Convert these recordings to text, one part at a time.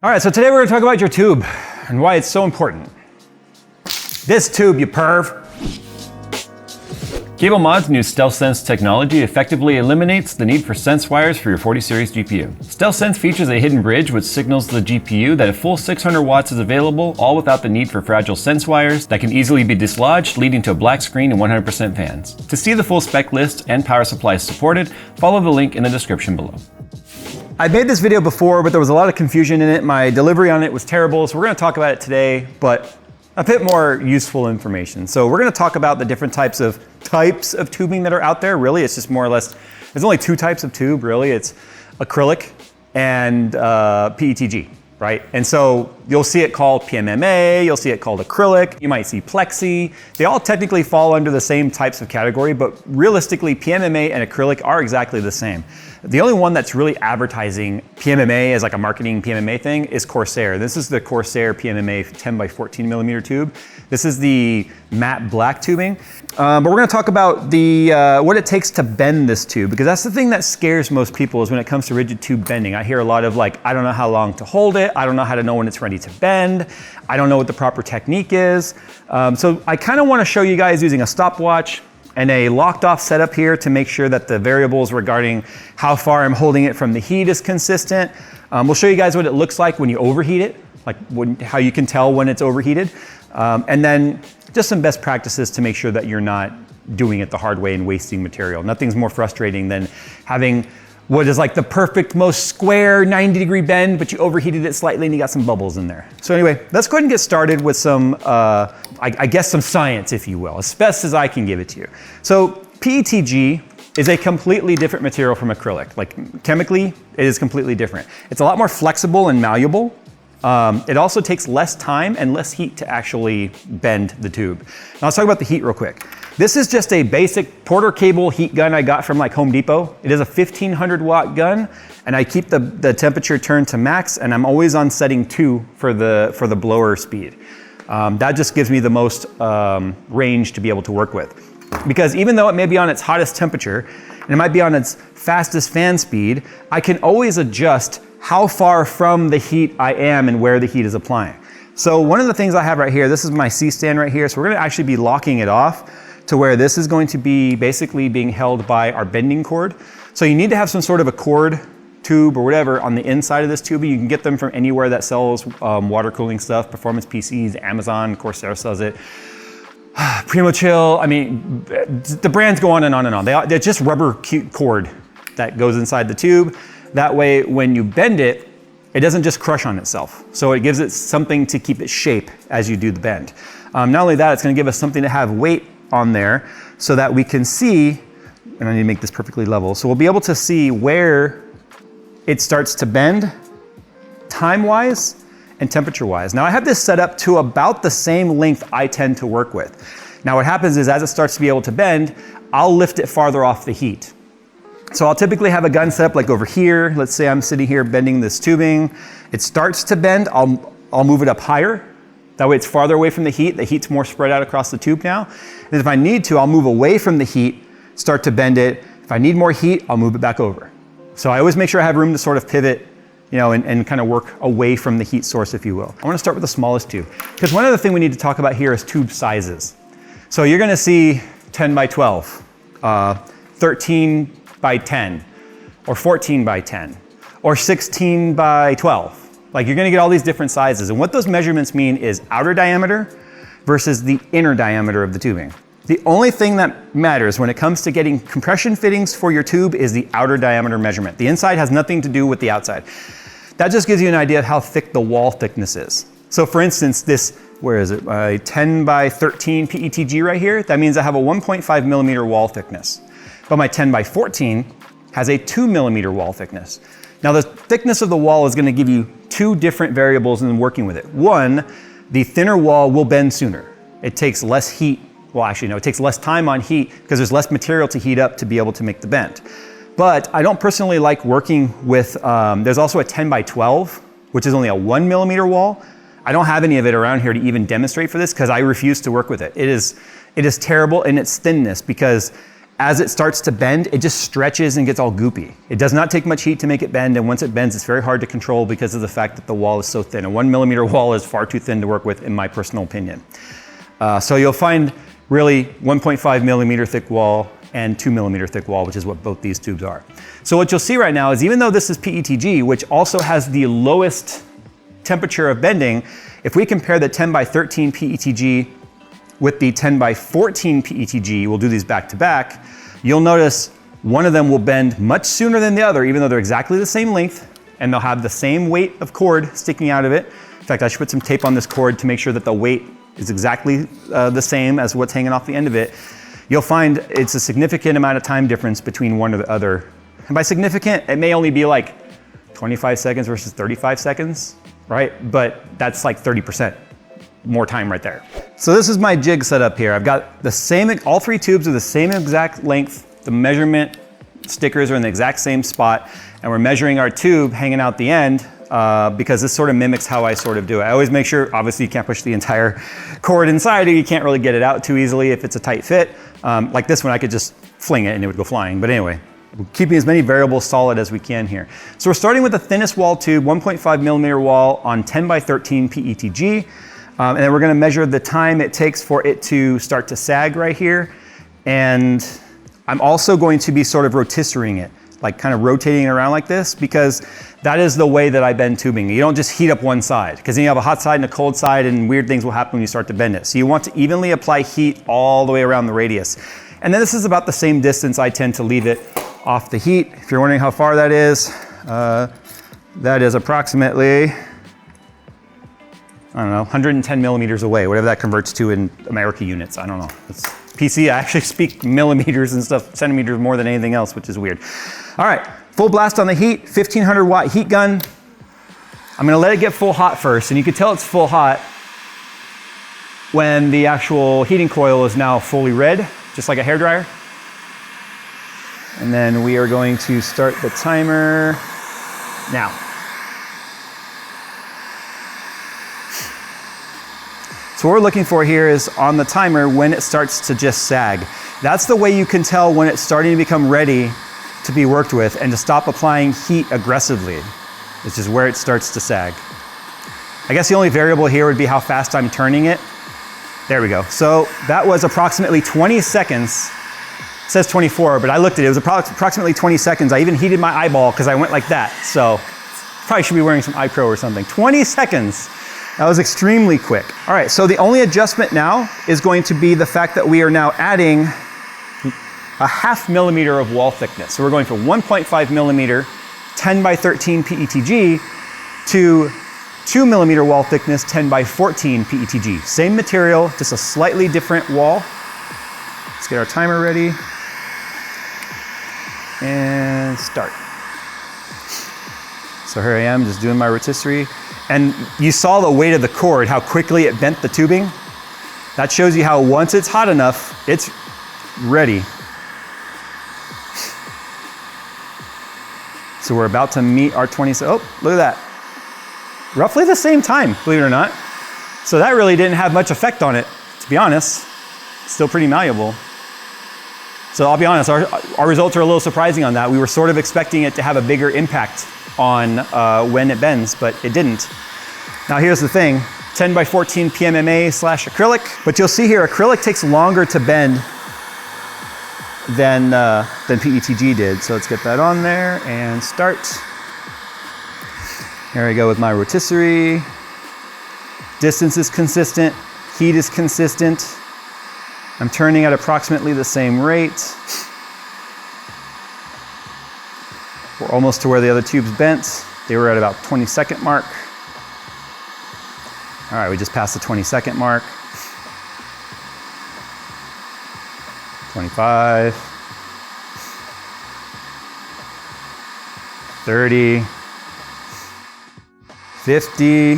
All right, so today we're gonna talk about your tube and why it's so important. This tube, you perv. Cable Mod's new StealthSense technology effectively eliminates the need for sense wires for your 40 series GPU. StealthSense features a hidden bridge which signals to the GPU that a full 600 watts is available, all without the need for fragile sense wires that can easily be dislodged, leading to a black screen and 100% fans. To see the full spec list and power supplies supported, follow the link in the description below. I made this video before, but there was a lot of confusion in it. My delivery on it was terrible, so we're gonna talk about it today, but a bit more useful information. So we're gonna talk about the different types of tubing that are out there. Really, it's just more or less, there's only two types of tube, really. It's acrylic and PETG, right? And so you'll see it called PMMA, you'll see it called acrylic, you might see plexi. They all technically fall under the same types of category, but realistically, PMMA and acrylic are exactly the same. The only one that's really advertising PMMA as like a marketing PMMA thing is Corsair. This is the Corsair PMMA 10 by 14 millimeter tube. This is the matte black tubing. But we're gonna talk about the what it takes to bend this tube, because that's the thing that scares most people is when it comes to rigid tube bending. I hear a lot of like, I don't know how long to hold it. I don't know how to know when it's ready to bend. I don't know what the proper technique is. So I kind of wanna show you guys using a stopwatch and a locked off setup here to make sure that the variables regarding how far I'm holding it from the heat is consistent. We'll show you guys what it looks like when you overheat it, like how you can tell when it's overheated. And then just some best practices to make sure that you're not doing it the hard way and wasting material. Nothing's more frustrating than having what is like the perfect, most square 90-degree bend, but you overheated it slightly and you got some bubbles in there. So anyway, let's go ahead and get started with some, I guess some science, if you will, as best as I can give it to you. So PETG is a completely different material from acrylic. Like chemically, it is completely different. It's a lot more flexible and malleable. It also takes less time and less heat to actually bend the tube. Now let's talk about the heat real quick. This is just a basic Porter cable heat gun I got from like Home Depot. It is a 1500 watt gun, and I keep the temperature turned to max, and I'm always on setting 2 for the blower speed. That just gives me the most range to be able to work with. Because even though it may be on its hottest temperature, and it might be on its fastest fan speed, I can always adjust how far from the heat I am and where the heat is applying. So one of the things I have right here, this is my C-stand right here, so we're gonna actually be locking it off to where this is going to be basically being held by our bending cord. So you need to have some sort of a cord tube or whatever on the inside of this tube. You can get them from anywhere that sells water cooling stuff, performance PCs, Amazon, Corsair sells it. Primo Chill, I mean, the brands go on and on and on. They're just rubber cord that goes inside the tube. That way, when you bend it, it doesn't just crush on itself. So it gives it something to keep its shape as you do the bend. Not only that, it's gonna give us something to have weight on there so that we can see, and I need to make this perfectly level, so we'll be able to see where it starts to bend time-wise and temperature-wise. Now I have this set up to about the same length I tend to work with. Now what happens is as it starts to be able to bend, I'll lift it farther off the heat. So I'll typically have a gun set up like over here. Let's say I'm sitting here bending this tubing. It starts to bend, I'll move it up higher. That way it's farther away from the heat. The heat's more spread out across the tube now. And if I need to, I'll move away from the heat, start to bend it. If I need more heat, I'll move it back over. So I always make sure I have room to sort of pivot, you know, and kind of work away from the heat source, if you will. I want to start with the smallest tube, because one other thing we need to talk about here is tube sizes. So you're going to see 10 by 12, 13 by 10, or 14 by 10, or 16 by 12. Like you're gonna get all these different sizes. And what those measurements mean is outer diameter versus the inner diameter of the tubing. The only thing that matters when it comes to getting compression fittings for your tube is the outer diameter measurement. The inside has nothing to do with the outside. That just gives you an idea of how thick the wall thickness is. So for instance, this, where is it? 10 by 13 PETG right here, that means I have a 1.5 millimeter wall thickness. But my 10 by 14 has a 2 millimeter wall thickness. Now the thickness of the wall is gonna give you two different variables in working with it. One, the thinner wall will bend sooner. It takes less heat, well actually no, it takes less time on heat because there's less material to heat up to be able to make the bend. But I don't personally like working with, there's also a 10 by 12, which is only a 1 millimeter wall. I don't have any of it around here to even demonstrate for this because I refuse to work with it. It is terrible in its thinness because as it starts to bend, it just stretches and gets all goopy. It does not take much heat to make it bend, and once it bends, it's very hard to control because of the fact that the wall is so thin. A 1 millimeter wall is far too thin to work with, in my personal opinion. So you'll find really 1.5 millimeter thick wall and 2 millimeter thick wall, which is what both these tubes are. So what you'll see right now is, even though this is PETG, which also has the lowest temperature of bending, if we compare the 10 by 13 PETG with the 10 by 14 PETG, we'll do these back to back, you'll notice one of them will bend much sooner than the other, even though they're exactly the same length, and they'll have the same weight of cord sticking out of it. In fact, I should put some tape on this cord to make sure that the weight is exactly the same as what's hanging off the end of it. You'll find it's a significant amount of time difference between one or the other. And by significant, it may only be like 25 seconds versus 35 seconds, right? But that's like 30% more time right there. So this is my jig setup here. I've got the same, all three tubes are the same exact length. The measurement stickers are in the exact same spot, and we're measuring our tube hanging out the end because this sort of mimics how I sort of do it. I always make sure, obviously you can't push the entire cord inside, or you can't really get it out too easily if it's a tight fit. Like this one, I could just fling it and it would go flying. But anyway, we're keeping as many variables solid as we can here. So we're starting with the thinnest wall tube, 1.5 millimeter wall on 10 by 13 PETG. And then we're gonna measure the time it takes for it to start to sag right here. And I'm also going to be sort of rotisserieing it, like kind of rotating it around like this, because that is the way that I bend tubing. You don't just heat up one side, because then you have a hot side and a cold side, and weird things will happen when you start to bend it. So you want to evenly apply heat all the way around the radius. And then this is about the same distance I tend to leave it off the heat. If you're wondering how far that is approximately, I don't know, 110 millimeters away, whatever that converts to in American units. I don't know. It's PC, I actually speak millimeters and stuff, centimeters more than anything else, which is weird. All right, full blast on the heat, 1500 watt heat gun. I'm gonna let it get full hot first, and you can tell it's full hot when the actual heating coil is now fully red, just like a hairdryer. And then we are going to start the timer now. So what we're looking for here is on the timer when it starts to just sag. That's the way you can tell when it's starting to become ready to be worked with and to stop applying heat aggressively. It's just where it starts to sag. I guess the only variable here would be how fast I'm turning it. There we go. So that was approximately 20 seconds. It says 24, but I looked at it. It was approximately 20 seconds. I even heated my eyeball because I went like that. So probably should be wearing some eye pro or something. 20 seconds. That was extremely quick. All right, so the only adjustment now is going to be the fact that we are now adding a 0.5 millimeter of wall thickness. So we're going from 1.5 millimeter, 10 by 13 PETG to 2 millimeter wall thickness, 10 by 14 PETG. Same material, just a slightly different wall. Let's get our timer ready and start. So here I am just doing my rotisserie. And you saw the weight of the cord, how quickly it bent the tubing. That shows you how once it's hot enough, it's ready. So we're about to meet our 20, oh, look at that. Roughly the same time, believe it or not. So that really didn't have much effect on it, to be honest. Still pretty malleable. So I'll be honest, our results are a little surprising on that. We were sort of expecting it to have a bigger impact on when it bends, but it didn't. Now here's the thing, 10 by 14 PMMA / acrylic, but you'll see here acrylic takes longer to bend than PETG did. So let's get that on there and start. Here I go with my rotisserie. Distance is consistent, heat is consistent. I'm turning at approximately the same rate. We're almost to where the other tubes bent. They were at about 20-second mark. All right, we just passed the 20-second mark. 25, 30, 50,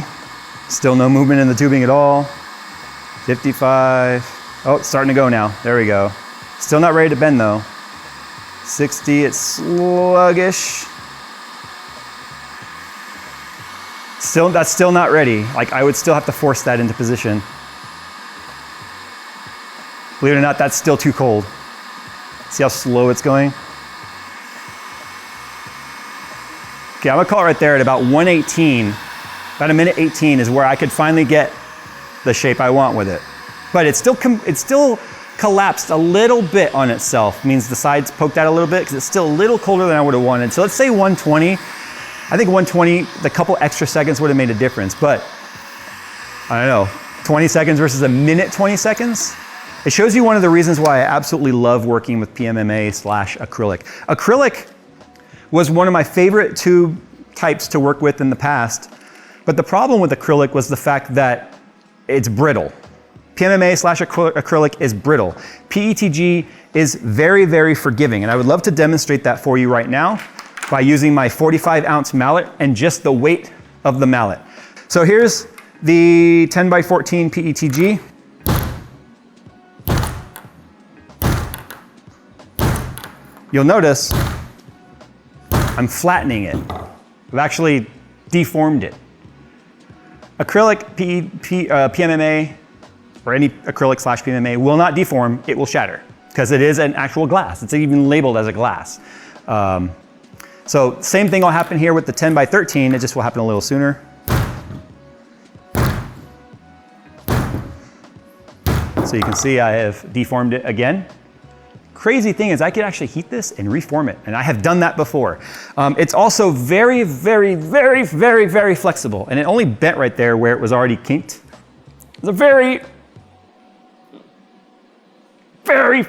still no movement in the tubing at all. 55, oh, it's starting to go now. There we go. Still not ready to bend though. 60, it's sluggish. That's still not ready. Like I would still have to force that into position. Believe it or not, that's still too cold. See how slow it's going? Okay, I'm gonna call it right there at about 118. About a minute 18 is where I could finally get the shape I want with it. But it's still collapsed a little bit on itself. Means the sides poked out a little bit because it's still a little colder than I would have wanted. So let's say 120. I think 120, the couple extra seconds would have made a difference, but I don't know, 20 seconds versus a minute 20 seconds? It shows you one of the reasons why I absolutely love working with PMMA/acrylic. Acrylic was one of my favorite tube types to work with in the past, but the problem with acrylic was the fact that it's brittle. PMMA/acrylic is brittle. PETG is very, very forgiving, and I would love to demonstrate that for you right now by using my 45-ounce mallet and just the weight of the mallet. So here's the 10x14 PETG. You'll notice I'm flattening it. I've actually deformed it. Acrylic, PMMA, or any acrylic/PMMA will not deform, it will shatter because it is an actual glass. It's even labeled as a glass. So same thing will happen here with the 10x13, it just will happen a little sooner. So you can see I have deformed it again. Crazy thing is I could actually heat this and reform it, and I have done that before. It's also very, very, very, very, very flexible, and it only bent right there where it was already kinked. It's a very, very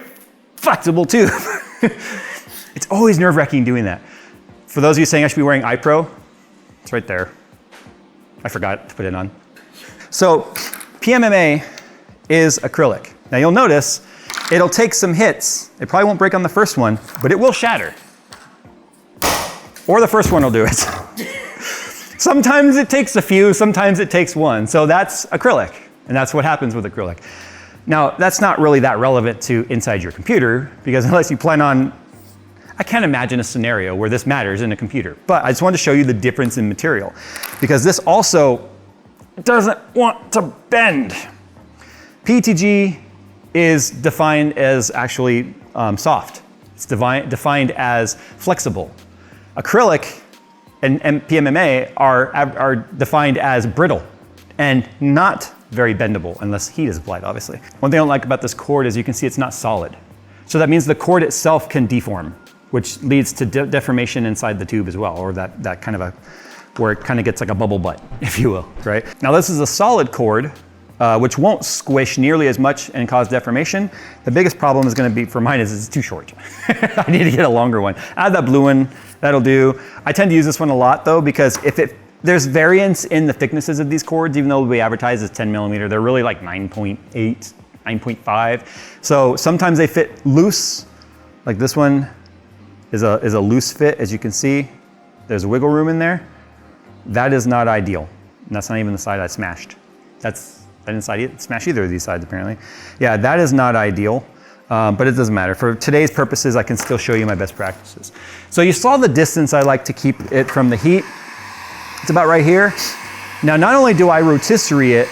flexible tube. It's always nerve-wracking doing that. For those of you saying I should be wearing iPro, it's right there. I forgot to put it on. So PMMA is acrylic. Now you'll notice it'll take some hits. It probably won't break on the first one, but it will shatter. Or the first one will do it. Sometimes it takes a few, sometimes it takes one. So that's acrylic, and that's what happens with acrylic. Now, that's not really that relevant to inside your computer, because unless you plan on, I can't imagine a scenario where this matters in a computer. But I just wanted to show you the difference in material, because this also doesn't want to bend. PETG is defined as actually soft. It's defined as flexible. Acrylic and PMMA are defined as brittle and not very bendable unless heat is applied, obviously. One thing I don't like about this cord is you can see it's not solid. So that means the cord itself can deform, which leads to deformation inside the tube as well, or that kind of where it kind of gets like a bubble butt, if you will, right? Now this is a solid cord, which won't squish nearly as much and cause deformation. The biggest problem is gonna be for mine is it's too short. I need to get a longer one. Add that blue one, that'll do. I tend to use this one a lot though, because there's variance in the thicknesses of these cords, even though we advertise as 10 millimeter, they're really like 9.8, 9.5. So sometimes they fit loose, like this one is a loose fit, as you can see. There's wiggle room in there. That is not ideal. And that's not even the side I smashed. I didn't smash either of these sides apparently. Yeah, that is not ideal, but it doesn't matter. For today's purposes, I can still show you my best practices. So you saw the distance I like to keep it from the heat. It's about right here. Now, not only do I rotisserie it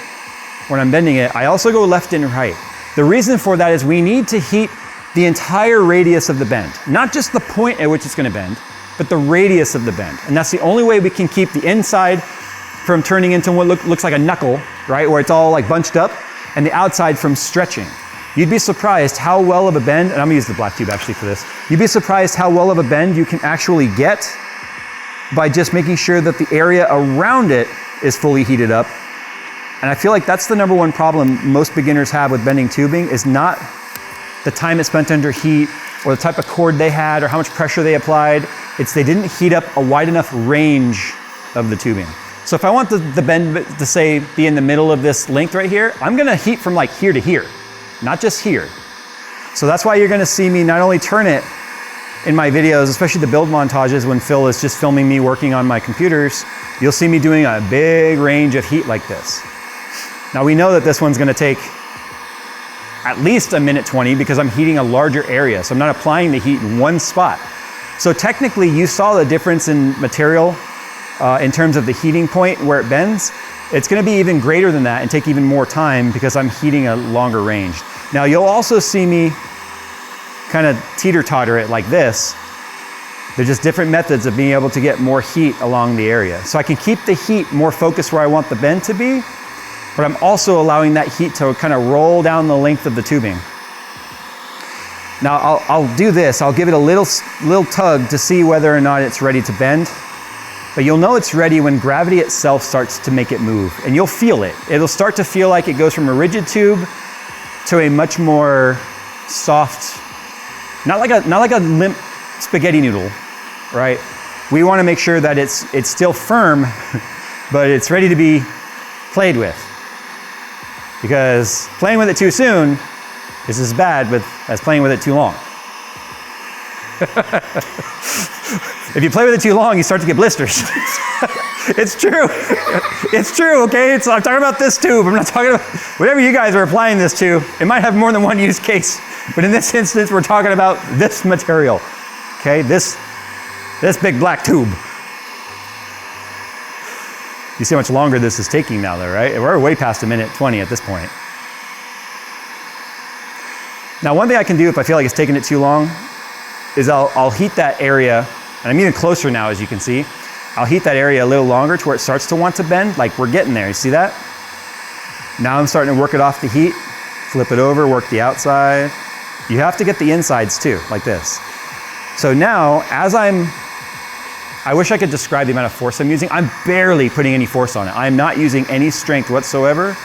when I'm bending it, I also go left and right. The reason for that is we need to heat the entire radius of the bend, not just the point at which it's gonna bend, but the radius of the bend. And that's the only way we can keep the inside from turning into what looks like a knuckle, right? Where it's all like bunched up, and the outside from stretching. You'd be surprised how well of a bend, and I'm gonna use the black tube actually for this. You'd be surprised how well of a bend you can actually get by just making sure that the area around it is fully heated up. And I feel like that's the number one problem most beginners have with bending tubing, is not the time it spent under heat or the type of cord they had or how much pressure they applied. It's they didn't heat up a wide enough range of the tubing. So if I want the bend to say be in the middle of this length right here, I'm gonna heat from like here to here, not just here. So that's why you're gonna see me not only turn it in my videos, especially the build montages when Phil is just filming me working on my computers, you'll see me doing a big range of heat like this. Now we know that this one's gonna take at least a minute 20 because I'm heating a larger area, so I'm not applying the heat in one spot. So technically you saw the difference in material in terms of the heating point where it bends. It's gonna be even greater than that and take even more time because I'm heating a longer range. Now you'll also see me kind of teeter-totter it like this. They're just different methods of being able to get more heat along the area. So I can keep the heat more focused where I want the bend to be, but I'm also allowing that heat to kind of roll down the length of the tubing. Now I'll do this, I'll give it a little tug to see whether or not it's ready to bend. But you'll know it's ready when gravity itself starts to make it move, and you'll feel it. It'll start to feel like it goes from a rigid tube to a much more soft, not like a limp spaghetti noodle, right? We want to make sure that it's still firm, but it's ready to be played with. Because playing with it too soon is as bad as playing with it too long. If you play with it too long, you start to get blisters. It's true. It's true, okay? I'm talking about this tube. I'm not talking about whatever you guys are applying this to. It might have more than one use case, but in this instance, we're talking about this material, okay? This big black tube. You see how much longer this is taking now though, right? We're way past 1:20 at this point. Now, one thing I can do if I feel like it's taking it too long is I'll heat that area, and I'm even closer now as you can see. I'll heat that area a little longer to where it starts to want to bend, like we're getting there, you see that? Now I'm starting to work it off the heat, flip it over, work the outside. You have to get the insides too, like this. So now, I wish I could describe the amount of force I'm using. I'm barely putting any force on it. I'm not using any strength whatsoever.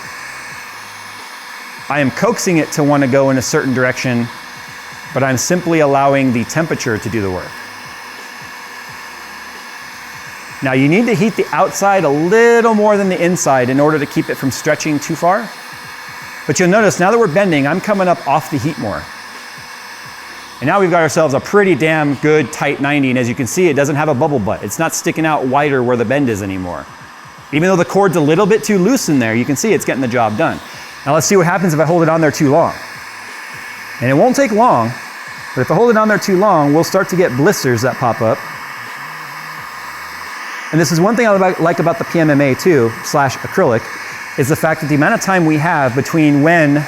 I am coaxing it to want to go in a certain direction, but I'm simply allowing the temperature to do the work. Now you need to heat the outside a little more than the inside in order to keep it from stretching too far. But you'll notice now that we're bending, I'm coming up off the heat more. And now we've got ourselves a pretty damn good tight 90, and as you can see, it doesn't have a bubble butt. It's not sticking out wider where the bend is anymore. Even though the cord's a little bit too loose in there, you can see it's getting the job done. Now let's see what happens if I hold it on there too long. And it won't take long, but if I hold it on there too long, we'll start to get blisters that pop up. And this is one thing I like about the PMMA too, / acrylic, is the fact that the amount of time we have between when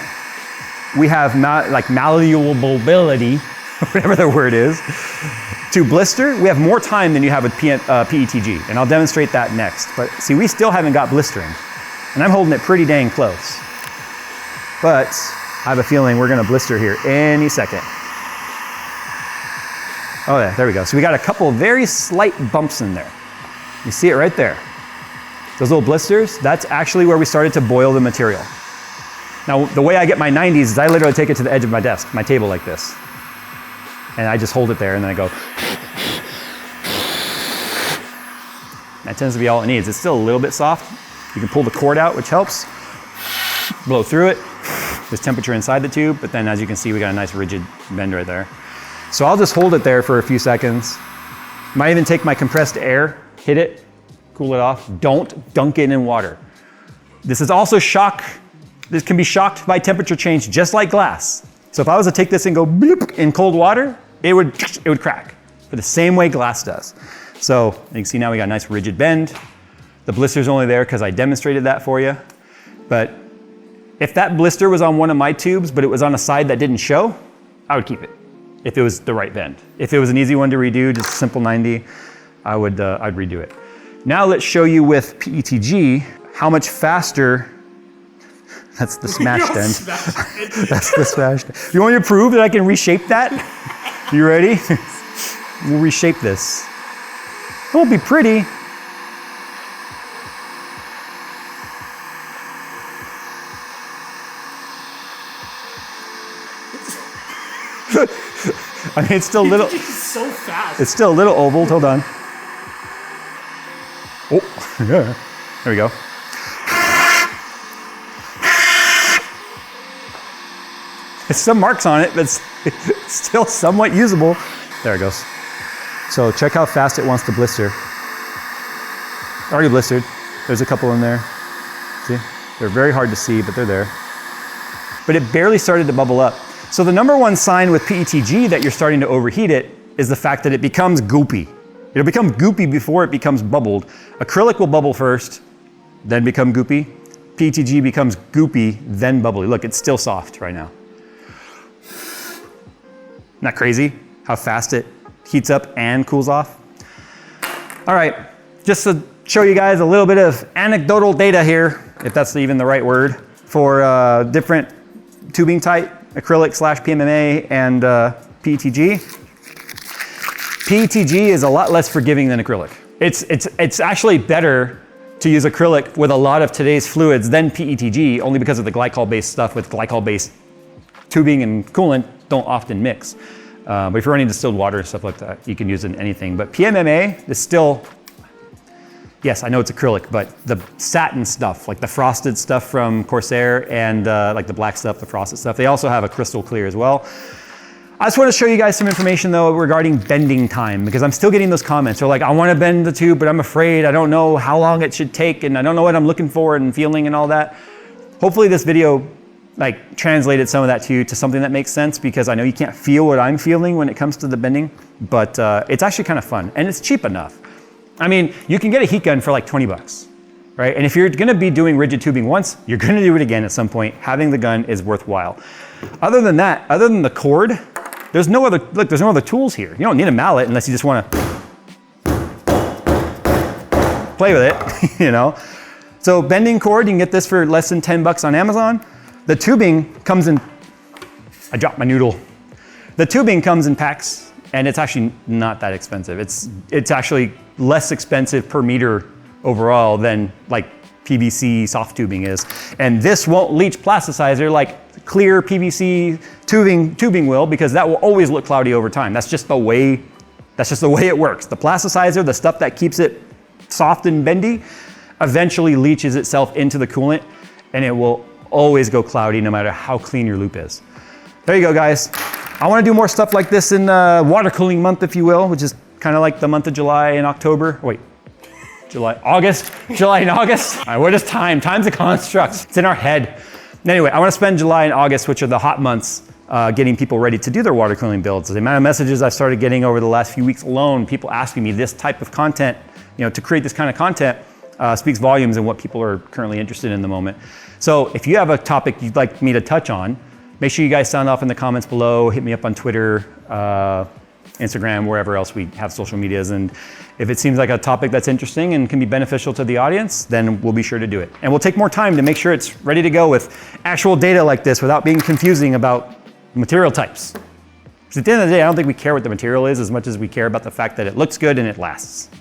we have malleability, whatever the word is, to blister, we have more time than you have with PETG. And I'll demonstrate that next. But see, we still haven't got blistering. And I'm holding it pretty dang close. But I have a feeling we're gonna blister here any second. Oh yeah, there we go. So we got a couple of very slight bumps in there. You see it right there. Those little blisters, that's actually where we started to boil the material. Now, the way I get my 90s is I literally take it to the edge of my desk, my table like this. And I just hold it there and then I go. That tends to be all it needs. It's still a little bit soft. You can pull the cord out, which helps. Blow through it. There's temperature inside the tube, but then as you can see, we got a nice rigid bend right there. So I'll just hold it there for a few seconds. Might even take my compressed air, hit it, cool it off. Don't dunk it in water. This is also shock. This can be shocked by temperature change just like glass. So if I was to take this and go bloop in cold water, it would crack, for the same way glass does. So you can see now we got a nice rigid bend. The blister's only there because I demonstrated that for you. But if that blister was on one of my tubes, but it was on a side that didn't show, I would keep it if it was the right bend. If it was an easy one to redo, just a simple 90, I'd redo it. Now let's show you with PETG how much faster. That's the smashed end. That's the smashed end. You want me to prove that I can reshape that? You ready? We'll reshape this. It won't be pretty. I mean, it's still a little. So fast. It's still a little oval. Hold on. Oh, yeah. There we go. There's some marks on it, but it's still somewhat usable. There it goes. So check how fast it wants to blister. Already blistered. There's a couple in there. See? They're very hard to see, but they're there. But it barely started to bubble up. So the number one sign with PETG that you're starting to overheat it is the fact that it becomes goopy. It'll become goopy before it becomes bubbled. Acrylic will bubble first, then become goopy. PETG becomes goopy, then bubbly. Look, it's still soft right now. that crazy? How fast it heats up and cools off? All right, just to show you guys a little bit of anecdotal data here, if that's even the right word, for different tubing type, acrylic / PMMA and PETG. PETG is a lot less forgiving than acrylic. It's actually better to use acrylic with a lot of today's fluids than PETG, only because of the glycol-based stuff with glycol-based tubing and coolant don't often mix. But if you're running distilled water and stuff like that, you can use it in anything. But PMMA is still, yes, I know it's acrylic, but the satin stuff, like the frosted stuff from Corsair and like the black stuff, the frosted stuff, they also have a crystal clear as well. I just want to show you guys some information though regarding bending time, because I'm still getting those comments. They're like, I want to bend the tube, but I'm afraid. I don't know how long it should take, and I don't know what I'm looking for and feeling and all that. Hopefully this video like translated some of that to you to something that makes sense, because I know you can't feel what I'm feeling when it comes to the bending, but it's actually kind of fun and it's cheap enough. I mean, you can get a heat gun for like 20 bucks, right? And if you're going to be doing rigid tubing once, you're going to do it again at some point. Having the gun is worthwhile. Other than that, other than the cord, there's no other tools here. You don't need a mallet unless you just want to play with it, you know? So bending cord, you can get this for less than 10 bucks on Amazon. The tubing comes in, I dropped my noodle. The tubing comes in packs, and it's actually not that expensive. It's actually less expensive per meter overall than like PVC soft tubing is. And this won't leach plasticizer like clear PVC tubing will, because that will always look cloudy over time. That's just the way it works. The plasticizer, the stuff that keeps it soft and bendy, eventually leaches itself into the coolant, and it will always go cloudy no matter how clean your loop is. There you go, guys. I want to do more stuff like this in water cooling month, if you will, which is kind of like the month of July and October. Wait, August? July and August? All right, what is time? Time's a construct. It's in our head. Anyway, I want to spend July and August, which are the hot months, getting people ready to do their water cooling builds. The amount of messages I've started getting over the last few weeks alone, people asking me this type of content, you know, to create this kind of content speaks volumes in what people are currently interested in the moment. So if you have a topic you'd like me to touch on, make sure you guys sound off in the comments below, hit me up on Twitter, Instagram, wherever else we have social medias. And if it seems like a topic that's interesting and can be beneficial to the audience, then we'll be sure to do it. And we'll take more time to make sure it's ready to go with actual data like this without being confusing about material types. Because at the end of the day, I don't think we care what the material is as much as we care about the fact that it looks good and it lasts.